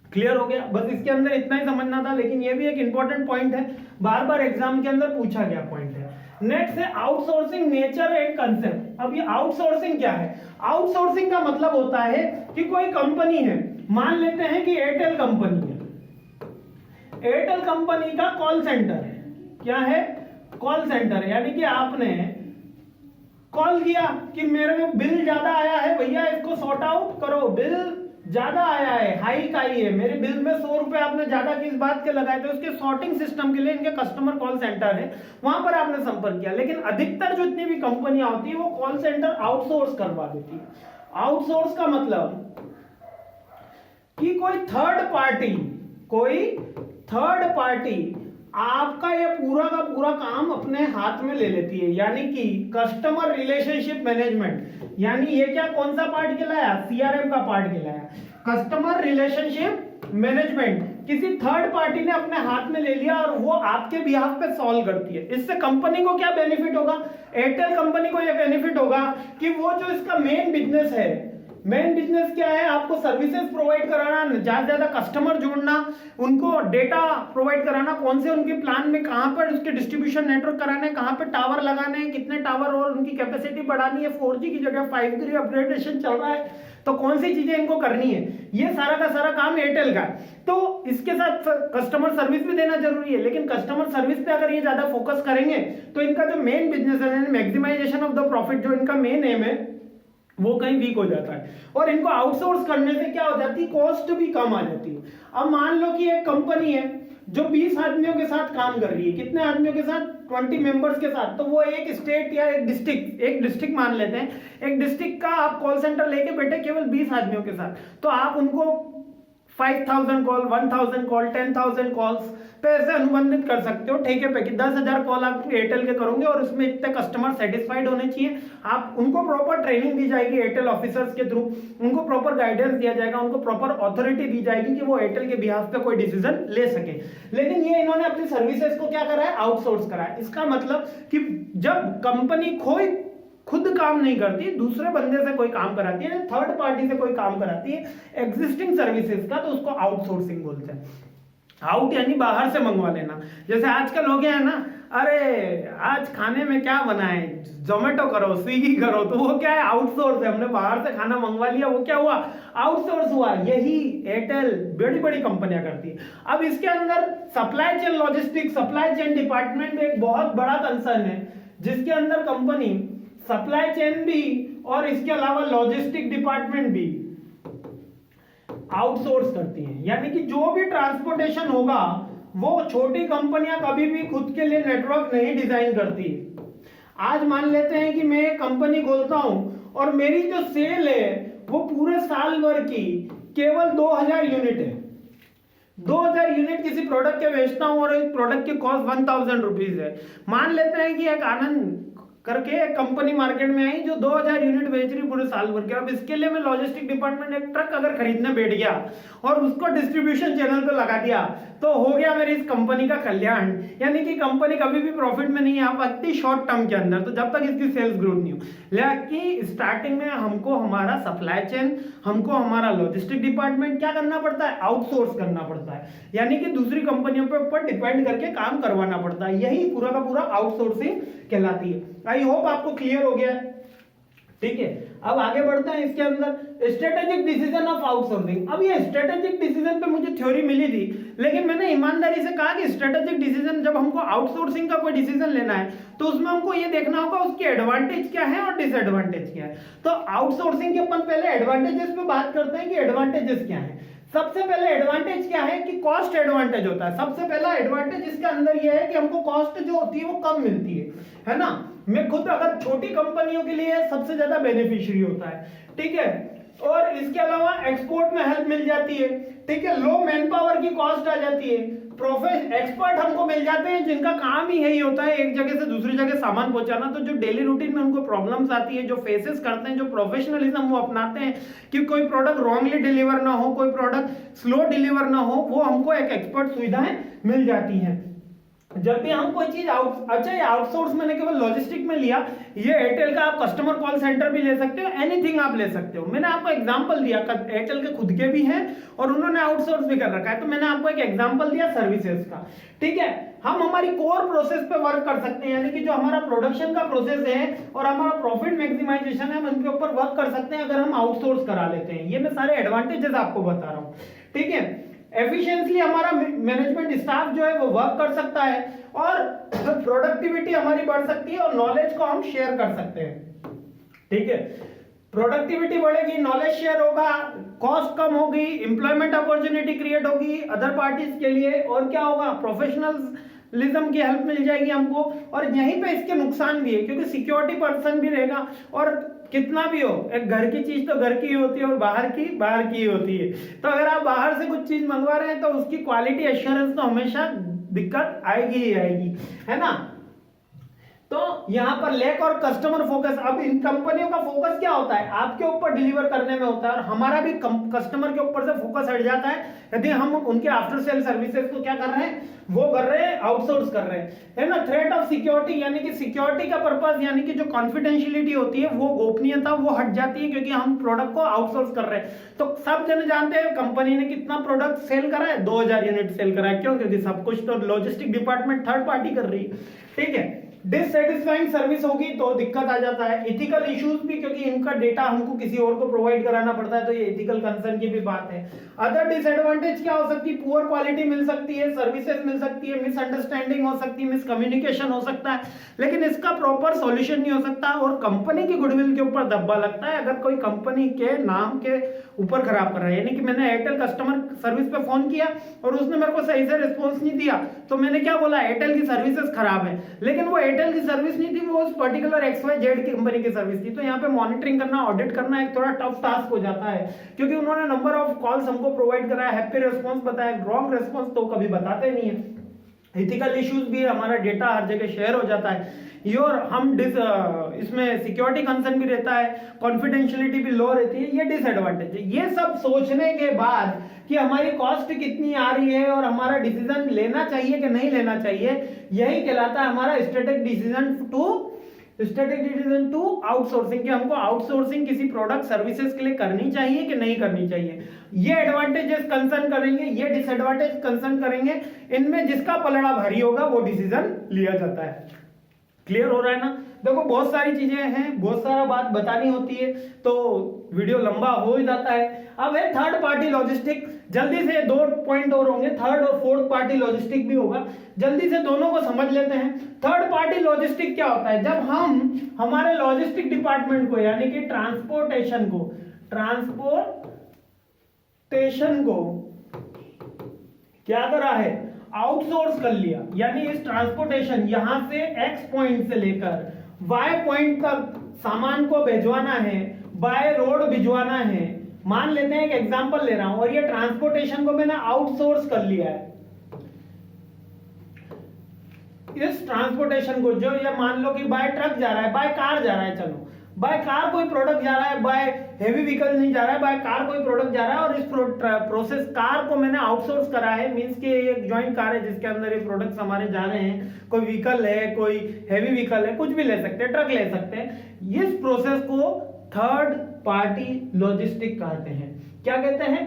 क्लियर हो गया? बस इसके अंदर इतना ही समझना था, लेकिन ये भी एक इंपॉर्टेंट पॉइंट है, बार बार एग्जाम के अंदर पूछा गया पॉइंट है। नेक्स्ट है आउटसोर्सिंग नेचर एंड कंसेप्ट। अब ये आउटसोर्सिंग क्या है? आउटसोर्सिंग का मतलब होता है कि कोई कंपनी है, मान लेते हैं कि एयरटेल कंपनी है, एयरटेल कंपनी का कॉल सेंटर है। क्या है? कॉल सेंटर, यानी कि आपने कॉल किया कि मेरे को बिल ज्यादा आया है भैया, इसको सॉर्ट आउट करो, बिल ज्यादा आया है, हाइक आई है, मेरे बिल में 100 रुपए आपने ज्यादा किस बात के लगाए थे, उसके सॉर्टिंग सिस्टम के लिए इनके कस्टमर कॉल सेंटर है, वहां पर आपने संपर्क किया। लेकिन अधिकतर जितनी भी कंपनियां होती है वो कॉल सेंटर आउटसोर्स करवा देती है। आउटसोर्स का मतलब कि कोई थर्ड पार्टी आपका ये पूरा का पूरा काम अपने हाथ में ले लेती है, यानी कि कस्टमर रिलेशनशिप मैनेजमेंट। यानी ये क्या, कौन सा पार्ट कहलाया? सीआरएम का पार्ट कहलाया, कस्टमर रिलेशनशिप मैनेजमेंट। किसी थर्ड पार्टी ने अपने हाथ में ले लिया और वो आपके बिहाफ पे सॉल्व करती है। इससे कंपनी को क्या बेनिफिट होगा? एयरटेल कंपनी को यह बेनिफिट होगा कि वो जो इसका मेन बिजनेस है, मेन बिजनेस क्या है? आपको सर्विसेज प्रोवाइड कराना, ज्यादा ज्यादा कस्टमर जोड़ना, उनको डेटा प्रोवाइड कराना, कौन से उनके प्लान में कहां पर उसके डिस्ट्रीब्यूशन नेटवर्क कराने, कहां पर टावर लगाने हैं, कितने टावर और उनकी कैपेसिटी बढ़ानी है, 4G की जगह 5G अपग्रेडेशन चल रहा है, तो कौन सी चीजें इनको करनी है, ये सारा का सारा काम एयरटेल का। तो इसके साथ कस्टमर सर्विस भी देना जरूरी है, लेकिन कस्टमर सर्विस पे अगर ये ज्यादा फोकस करेंगे तो इनका जो मेन बिजनेस है, मैक्सिमाइजेशन ऑफ द प्रॉफिट, जो इनका मेन एम है, वो कहीं वीक हो जाता है। और इनको आउटसोर्स करने से क्या हो जाती है? कॉस्ट भी कम आ जाती है। अब मान लो कि एक कंपनी है जो 20 आदमियों के साथ काम कर रही है, कितने आदमियों के साथ? 20 मेंबर्स के साथ। तो वो एक स्टेट या एक डिस्ट्रिक्ट मान लेते हैं, एक डिस्ट्रिक्ट का आप कॉल सेंटर लेके बैठे केवल 20 आदमियों के साथ, तो आप उनको 5000 कॉल, 1000 कॉल, 10,000 कॉल्स पे ऐसे अनुबंधित कर सकते हो ठेके पे, कि 10,000 कॉल आप एयरटेल के करोगे और उसमें इतने कस्टमर सेटिस्फाइड होने चाहिए। आप उनको प्रॉपर ट्रेनिंग दी जाएगी एयरटेल ऑफिसर्स के थ्रू, उनको प्रॉपर गाइडेंस दिया जाएगा, उनको प्रॉपर अथॉरिटी दी जाएगी कि वो एयरटेल के बिहाफ पे कोई डिसीजन ले सके। लेकिन ये इन्होंने अपनी सर्विसेज को क्या करा है? आउटसोर्स करा है। इसका मतलब कि जब कंपनी खुद काम नहीं करती, दूसरे बंदे से कोई काम कराती है, थर्ड पार्टी से कोई काम कराती है एग्जिस्टिंग सर्विसेज का, तो उसको आउटसोर्सिंग बोलते हैं। आउट यानी बाहर से मंगवा लेना। जैसे आजकल हो गया है ना, अरे आज खाने में क्या बनाए, जोमेटो करो, स्विगी करो, तो वो क्या है? आउटसोर्स है, हमने बाहर से खाना मंगवा लिया, वो क्या हुआ? आउटसोर्स हुआ। यही एयरटेल बड़ी बड़ी कंपनियां करती है। अब इसके अंदर supply chain logistics, supply chain department एक बहुत बड़ा कंसर्न है, जिसके अंदर कंपनी सप्लाई चेन भी और इसके अलावा लॉजिस्टिक डिपार्टमेंट भी आउटसोर्स करती हैं, यानी कि जो भी ट्रांसपोर्टेशन होगा वो छोटी कंपनियां कभी भी खुद के लिए नेटवर्क नहीं डिजाइन करती। आज मान लेते हैं कि मैं एक कंपनी खोलता हूं और मेरी जो सेल है वो पूरे साल भर की केवल 2000 यूनिट है। 2000 यूनिट किसी प्रोडक्ट के बेचता हूं और इस प्रोडक्ट की कॉस्ट 1000 रुपीज है। मान लेते हैं कि एक आनंद करके एक कंपनी मार्केट में आई जो 2000 यूनिट बेच रही पूरे साल भर के। अब इसके लिए मैं लॉजिस्टिक डिपार्टमेंट एक ट्रक अगर खरीदने बैठ गया और उसको डिस्ट्रीब्यूशन चैनल पे लगा दिया तो हो गया मेरी इस कंपनी का कल्याण। यानी कि कंपनी कभी भी प्रॉफिट में नहीं आ सकती शॉर्ट टर्म के अंदर, तो जब तक इसकी सेल्स ग्रोथ नहीं हो। लेकिन स्टार्टिंग में हमको हमारा सप्लाई चेन, हमको हमारा लॉजिस्टिक डिपार्टमेंट क्या करना पड़ता है, आउटसोर्स करना पड़ता है, यानी कि दूसरी कंपनियों के ऊपर डिपेंड करके काम करवाना पड़ता है। यही पूरा का पूरा आउटसोर्सिंग कहलाती है। आई होप आपको क्लियर हो गया है, ठीक है। अब आगे बढ़ते हैं इसके अंदर स्ट्रेटेजिक डिसीजन ऑफ आउटसोर्सिंग। अब ये स्ट्रेटेजिक डिसीजन पे मुझे थ्योरी मिली थी, लेकिन मैंने ईमानदारी से कहा कि स्ट्रेटेजिक डिसीजन जब हमको आउटसोर्सिंग का कोई डिसीजन लेना है तो उसमें हमको ये देखना होगा उसके एडवांटेज क्या है और डिसएडवांटेज क्या है। तो आउटसोर्सिंग के अपन पहले एडवांटेजेस पे बात करते हैं कि एडवांटेजेस क्या है। सबसे पहले एडवांटेज क्या है कि कॉस्ट एडवांटेज होता है। सबसे पहला एडवांटेज इसके अंदर ये है कि हमको कॉस्ट जो होती है वो कम मिलती है ना। मैं खुद अगर छोटी कंपनियों के लिए सबसे ज्यादा बेनिफिशियरी होता है, ठीक है। और इसके अलावा एक्सपोर्ट में हेल्प मिल जाती है, ठीक है। लो मैन पावर की कॉस्ट आ जाती है। एक्सपर्ट हमको मिल जाते हैं जिनका काम ही यही होता है एक जगह से दूसरी जगह सामान पहुंचाना। तो जो डेली रूटीन में उनको प्रॉब्लम्स आती है, जो फेसेस करते हैं, जो प्रोफेशनलिज्म वो अपनाते हैं कि कोई प्रोडक्ट रॉन्गली डिलीवर ना हो, कोई प्रोडक्ट स्लो डिलीवर ना हो, वो हमको एक एक्सपर्ट सुविधाएं मिल जाती हैं जब भी हम कोई चीज अच्छा ये आउटसोर्स मैंने केवल लॉजिस्टिक में लिया, ये एयरटेल का आप कस्टमर कॉल सेंटर भी ले सकते हो, एनीथिंग आप ले सकते हो। मैंने आपको एग्जांपल दिया, एयरटेल के खुद के भी हैं और उन्होंने आउटसोर्स भी कर रखा है, तो मैंने आपको एक एग्जांपल दिया सर्विसेज का, ठीक है। हम हमारी कोर प्रोसेस पे वर्क कर सकते हैं, यानी कि जो हमारा प्रोडक्शन का प्रोसेस है और हमारा प्रॉफिट मैक्सिमाइजेशन है, हम उनके ऊपर वर्क कर सकते हैं अगर हम आउटसोर्स करा लेते हैं। ये मैं सारे एडवांटेजेस आपको बता रहा हूं, ठीक है। एफिशिएंटली हमारा मैनेजमेंट स्टाफ जो है वो वर्क कर सकता है और प्रोडक्टिविटी हमारी बढ़ सकती है और नॉलेज को हम शेयर कर सकते हैं, ठीक है। प्रोडक्टिविटी बढ़ेगी, नॉलेज शेयर होगा, कॉस्ट कम होगी, एम्प्लॉयमेंट अपॉर्चुनिटी क्रिएट होगी अदर पार्टीज के लिए, और क्या होगा, प्रोफेशनलिज्म की हेल्प मिल जाएगी हमको। और यहीं पे इसके नुकसान भी है क्योंकि सिक्योरिटी पर्सन भी रहेगा, और कितना भी हो एक घर की चीज तो घर की ही होती है और बाहर की ही होती है। तो अगर आप बाहर से कुछ चीज मंगवा रहे हैं तो उसकी क्वालिटी एश्योरेंस तो हमेशा दिक्कत आएगी ही आएगी, है ना। तो यहाँ पर लैक और कस्टमर फोकस, अब इन कंपनियों का फोकस क्या होता है, आपके ऊपर डिलीवर करने में होता है, और हमारा भी कस्टमर के ऊपर से फोकस हट जाता है यदि हम उनके आफ्टर सेल सर्विसेज को क्या कर रहे हैं, वो कर रहे हैं, आउटसोर्स कर रहे हैं, है ना। थ्रेट ऑफ सिक्योरिटी, यानी कि सिक्योरिटी का पर्पस, यानी कि जो कॉन्फिडेंशियलिटी होती है वो गोपनीयता वो हट जाती है क्योंकि हम प्रोडक्ट को आउटसोर्स कर रहे हैं। तो सब जन जानते हैं कंपनी ने कितना प्रोडक्ट सेल करा है, 2000 यूनिट सेल करा है। क्यों? क्योंकि सब कुछ तो लॉजिस्टिक डिपार्टमेंट थर्ड पार्टी कर रही है, ठीक है। डिससेटिस्फाइंग सर्विस होगी तो दिक्कत आ जाता है। इथिकल इश्यूज भी, क्योंकि इनका डेटा हमको किसी और को प्रोवाइड कराना पड़ता है, तो ये इथिकल कंसर्न की भी बात है। अदर डिसएडवांटेज क्या हो सकती है, पुअर क्वालिटी मिल सकती है, सर्विसेज मिल सकती है, मिसअंडरस्टैंडिंग हो सकती है, मिसकम्युनिकेशन हो सकता है, लेकिन इसका प्रॉपर सॉल्यूशन नहीं हो सकता और कंपनी की गुडविल के ऊपर धब्बा लगता है अगर कोई कंपनी के नाम के ऊपर खराब कर रहा है। यानी कि मैंने एयरटेल कस्टमर सर्विस पे फोन किया और उसने मेरे को सही से रिस्पॉन्स नहीं दिया, तो मैंने क्या बोला, एयरटेल की सर्विसेज खराब है, लेकिन वो एयरटेल की सर्विस नहीं थी, वो उस पर्टिकुलर XYZ की कंपनी की सर्विस थी। तो यहाँ पे मॉनिटरिंग करना, ऑडिट करना एक थोड़ा टफ टास्क हो जाता है क्योंकि उन्होंने नंबर ऑफ कॉल्स हमको प्रोवाइड कराया, हैप्पी रिस्पॉन्स बताया, रॉन्ग रिस्पॉन्स तो कभी बताते नहीं है। इथिकल इश्यूज भी, हमारा डेटा हर जगह शेयर हो जाता है, योर हम इसमें सिक्योरिटी कंसर्न भी रहता है, कॉन्फिडेंशियलिटी भी लो रहती है, ये डिसएडवांटेज है। ये सब सोचने के बाद कि हमारी कॉस्ट कितनी आ रही है और हमारा डिसीजन लेना चाहिए कि नहीं लेना चाहिए, यही कहलाता है हमारा स्ट्रेटेजिक डिसीजन टू आउटसोर्सिंग, कि हमको आउटसोर्सिंग किसी प्रोडक्ट सर्विसेज के लिए करनी चाहिए कि नहीं करनी चाहिए। ये एडवांटेजेस कंसर्न करेंगे, ये डिसएडवांटेज कंसर्न करेंगे, इनमें जिसका पलड़ा भारी होगा वो डिसीजन लिया जाता है। क्लियर हो रहा है ना। देखो बहुत सारी चीजें हैं, बहुत सारा बात बतानी होती है तो वीडियो लंबा हो ही जाता है। अब है थर्ड पार्टी लॉजिस्टिक, जल्दी से 2 पॉइंट और होंगे, थर्ड और फोर्थ पार्टी लॉजिस्टिक भी होगा, जल्दी से दोनों को समझ लेते हैं। थर्ड पार्टी लॉजिस्टिक क्या होता है, जब हम हमारे लॉजिस्टिक डिपार्टमेंट को यानी कि ट्रांसपोर्टेशन ट्रांसपोर्टेशन को क्या करा है, आउटसोर्स कर लिया। यानी इस ट्रांसपोर्टेशन यहां से एक्स पॉइंट से लेकर वाई पॉइंट तक सामान को भिजवाना है, बाय रोड भिजवाना है। मान लेते हैं एक एग्जांपल ले रहा हूं, और ये ट्रांसपोर्टेशन को मैंने आउटसोर्स कर लिया है। इस ट्रांसपोर्टेशन को जो ये मान लो कि बाय ट्रक जा रहा है, बाय कार जा रहा है, चलो बाय कार कोई प्रोडक्ट जा रहा है, बाय हेवी व्हीकल नहीं जा रहा है, बाय कार कोई प्रोडक्ट जा रहा है, और इस प्रोसेस कार को मैंने आउटसोर्स करा है। मींस कि ये एक जॉइंट कार है जिसके अंदर ये प्रोडक्ट्स हमारे जा रहे हैं। कोई व्हीकल है, कोई हेवी व्हीकल है, कुछ भी ले सकते हैं, ट्रक ले सकते हैं। इस प्रोसेस को थर्ड पार्टी लॉजिस्टिक कहते हैं। क्या कहते हैं?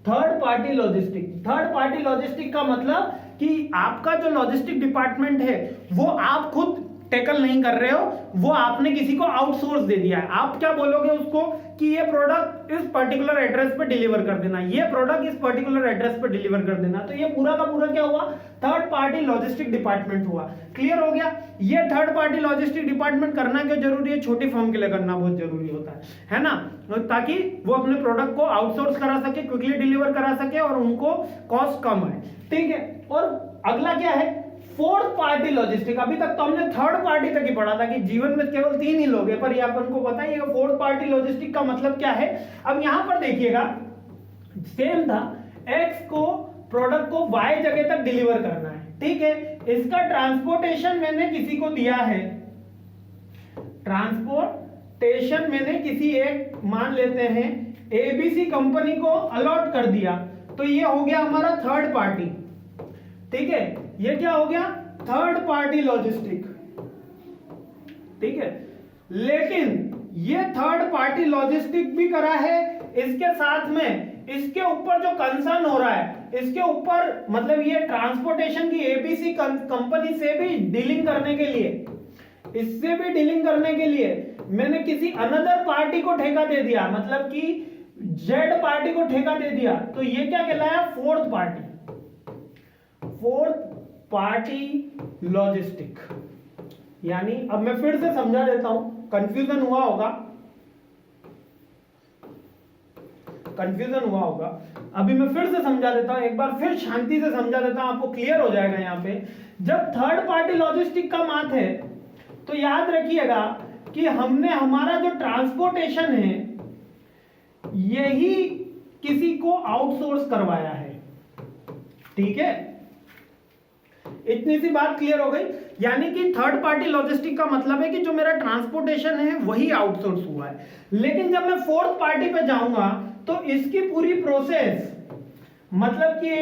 Third party logistic. Third party logistic का मतलब कि आपका जो लॉजिस्टिक डिपार्टमेंट है वो आप खुद टैकल नहीं कर रहे हो, वो आपने किसी को आउटसोर्स दे दिया है। आप क्या बोलोगे उसको कि ये प्रोडक्ट इस पर्टिकुलर एड्रेस पे डिलीवर कर देना, ये प्रोडक्ट इस पर्टिकुलर एड्रेस पे डिलीवर कर देना। तो ये पूरा का पूरा क्या हुआ? थर्ड पार्टी लॉजिस्टिक डिपार्टमेंट हुआ। क्लियर हो गया? ये थर्ड पार्टी लॉजिस्टिक डिपार्टमेंट करना क्यों जरूरी है? छोटी फर्म के लिए करना बहुत जरूरी होता है ना, ताकि वो अपने प्रोडक्ट को आउटसोर्स करा सके, क्विकली डिलीवर करा सके और उनको कॉस्ट कम है। ठीक है। और अगला क्या है? Fourth party logistic. अभी तक तो हमने थर्ड पार्टी तक ही पढ़ा था कि जीवन में केवल 3 ही लोग हैं, पर ये अपन को पता है फोर्थ पार्टी लॉजिस्टिक का मतलब क्या है। अब यहां पर देखिएगा, सेम था, एक्स को प्रोडक्ट को वाई जगह तक डिलीवर करना है। ठीक है। इसका ट्रांसपोर्टेशन मैंने किसी को दिया है, ट्रांसपोर्टेशन मैंने किसी एक मान लेते हैं एबीसी कंपनी को अलॉट कर दिया, तो ये हो गया हमारा थर्ड पार्टी। ठीक है। ये क्या हो गया? Third party logistic. ठीक है। लेकिन ये थर्ड पार्टी लॉजिस्टिक भी करा है, इसके साथ में इसके ऊपर जो कंसर्न हो रहा है, इसके ऊपर मतलब ये ट्रांसपोर्टेशन की एबीसी कंपनी से भी डीलिंग करने के लिए, इससे भी डीलिंग करने के लिए मैंने किसी अनदर पार्टी को ठेका दे दिया, मतलब कि जेड पार्टी को ठेका दे दिया। तो ये क्या कहलाया? Fourth party. Fourth party logistic. यानी अब मैं फिर से समझा देता हूं, कंफ्यूजन हुआ होगा, अभी मैं फिर से समझा देता हूं, एक बार फिर शांति से समझा देता हूं, आपको क्लियर हो जाएगा। यहां पे जब थर्ड पार्टी लॉजिस्टिक का बात है तो याद रखिएगा कि हमने हमारा जो ट्रांसपोर्टेशन है यही किसी को आउटसोर्स करवाया है। ठीक है। इतनी सी बात क्लियर हो गई। यानी कि थर्ड पार्टी लॉजिस्टिक का मतलब है कि जो मेरा ट्रांसपोर्टेशन है वही आउटसोर्स हुआ है। लेकिन जब मैं फोर्थ पार्टी पे जाऊंगा तो इसकी पूरी प्रोसेस, मतलब कि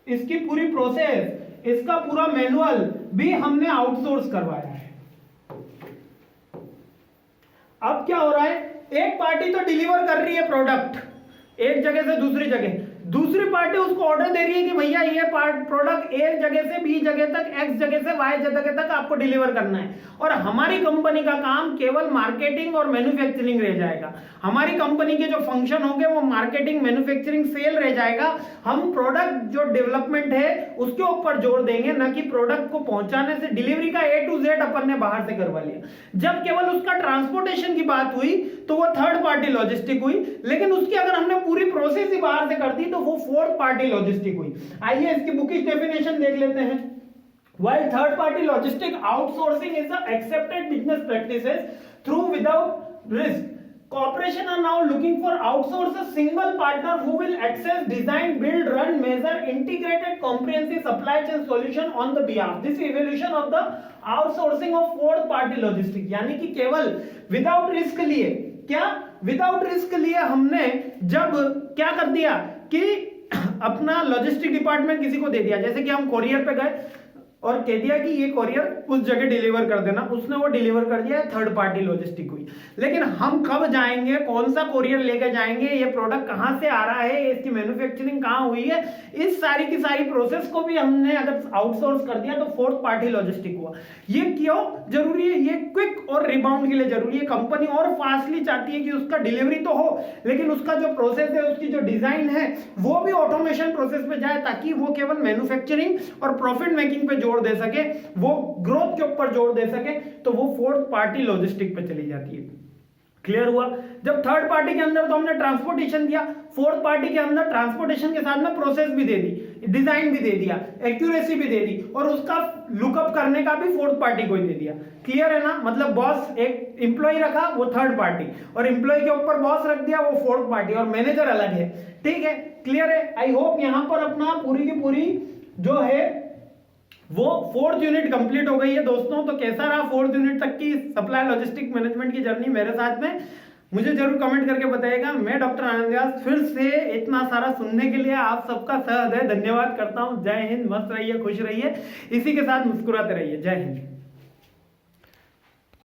इसकी पूरी प्रोसेस, इसका पूरा मैनुअल भी हमने आउटसोर्स करवाया है। अब क्या हो रहा है? एक पार्टी तो डिलीवर कर रही है प्रोडक्ट एक जगह से दूसरी जगह, दूसरी पार्टी उसको ऑर्डर दे रही है कि भैया ये प्रोडक्ट एक जगह से बी जगह तक, एक्स जगह से वाई जगह तक आपको डिलीवर करना है। और हमारी कंपनी का काम केवल मार्केटिंग और मैन्युफैक्चरिंग रह जाएगा। हमारी कंपनी के जो फंक्शन होंगे वो मार्केटिंग, मैन्युफैक्चरिंग, सेल रह जाएगा। हम प्रोडक्ट जो डेवलपमेंट है उसके ऊपर जोर देंगे, ना कि प्रोडक्ट को पहुंचाने से डिलीवरी का A to Z अपन ने बाहर से करवा लिया। जब केवल उसका ट्रांसपोर्टेशन की बात हुई तो वो थर्ड पार्टी लॉजिस्टिक हुई, लेकिन उसकी अगर हमने पूरी प्रोसेस ही बाहर से कर दी तो वो फोर्थ पार्टी लॉजिस्टिक हुई। आइए इसकी बुकिश डेफिनेशन देख लेते हैं। While third party logistic outsourcing is the accepted business practices through without risk, corporations are now looking for outsource a single partner who will access, design, build, run, measure, integrated, comprehensive supply chain solution on the behalf. This evolution of the outsourcing of fourth party logistic, यानी कि केवल विदाउट रिस्क लिए, क्या विदाउट रिस्क लिए हमने जब क्या कर दिया कि अपना लॉजिस्टिक डिपार्टमेंट किसी को दे दिया। जैसे कि हम कोरियर पे गए और कह दिया कि ये कोरियर उस जगह डिलीवर कर देना, उसने वो डिलीवर कर दिया, थर्ड पार्टी लॉजिस्टिक हुई। लेकिन हम कब जाएंगे, कौन सा कोरियर लेकर जाएंगे, ये प्रोडक्ट कहां से आ रहा है, इसकी मैन्युफैक्चरिंग कहां हुई है, इस सारी की सारी प्रोसेस को भी हमने अगर आउटसोर्स कर दिया तो फोर्थ पार्टी लॉजिस्टिक हुआ। ये क्यों जरूरी है? ये क्विक और रिबाउंड के लिए जरूरी है। कंपनी और फास्टली चाहती है कि उसका डिलीवरी तो हो, लेकिन उसका जो प्रोसेस है, उसकी जो डिजाइन है वो भी ऑटोमेशन प्रोसेस पे जाए, ताकि वो केवल मैन्युफैक्चरिंग और प्रॉफिट मेकिंग पे जोर दे सके, वो ग्रोथ के ऊपर जोर दे सके। तो वो फोर्थ पार्टी लॉजिस्टिक पे चली जाती है। क्लियर हुआ। जब थर्ड पार्टी के अंदर तो हमने ट्रांसपोर्टेशन दिया, फोर्थ पार्टी के अंदर ट्रांसपोर्टेशन के साथ में प्रोसेस भी दे दी, डिजाइन भी दे दिया, एक्यूरेसी भी दे दी, और उसका लुकअप करने का भी फोर्थ पार्टी को ही दे दिया। क्लियर है ना? मतलब बॉस एक एम्प्लॉय रखा वो थर्ड पार्टी, और एम्प्लॉय के ऊपर बॉस रख दिया वो फोर्थ पार्टी, और मैनेजर अलग है। ठीक है, क्लियर है? आई होप यहां पर अपना पूरी की पूरी जो है वो फोर्थ यूनिट कंप्लीट हो गई है दोस्तों। तो कैसा रहा फोर्थ यूनिट तक की सप्लाई लॉजिस्टिक मैनेजमेंट की जर्नी मेरे साथ में, मुझे जरूर कमेंट करके बताइएगा। मैं डॉक्टर आनंद व्यास फिर से इतना सारा सुनने के लिए आप सबका सहृदय धन्यवाद करता हूं। जय हिंद, मस्त रहिए, खुश रहिए, इसी के साथ मुस्कुराते रहिए। जय हिंद।